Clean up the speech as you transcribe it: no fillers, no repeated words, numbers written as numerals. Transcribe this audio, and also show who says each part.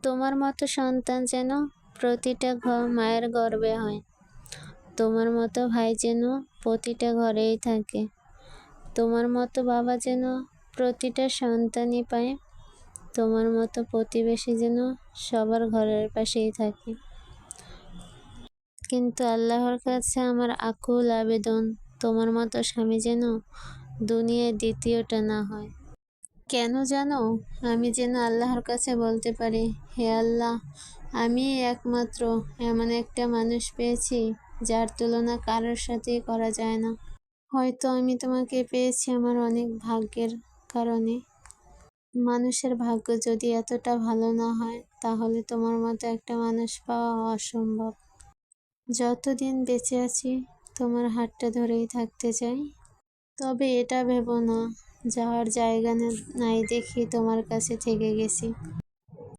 Speaker 1: তোমার মতো সন্তান যেন প্রতিটা মায়ের গর্বে হয়। তোমার মতো ভাই যেন প্রতিটা ঘরেই থাকে। তোমার মতো বাবা যেন প্রতিটা সন্তানই পায়। তোমার মতো প্রতিবেশী যেন সবার ঘরের পাশেই থাকে। কিন্তু আল্লাহর কাছে আমার আকুল আবেদন, তোমার মতো স্বামী যেন দুনিয়ায় দ্বিতীয়টা না হয়। কেন জানো? আমি যেন আল্লাহর কাছে বলতে পারি, হে আল্লাহ, আমি একমাত্র এমন একটা মানুষ পেয়েছি যার তুলনা কারোর সাথেই করা যায় না। হয়তো আমি তোমাকে পেয়েছি আমার অনেক ভাগ্যের কারণে। মানুষের ভাগ্য যদি এতটা ভালো না হয়, তাহলে তোমার মতো একটা মানুষ পাওয়া অসম্ভব। যতদিন বেঁচে আছি তোমার হাতটা ধরেই থাকতে চাই। তবে এটা ভেবো না, যাওয়ার জায়গা নাই দেখি তোমার কাছে থেকে গেছি।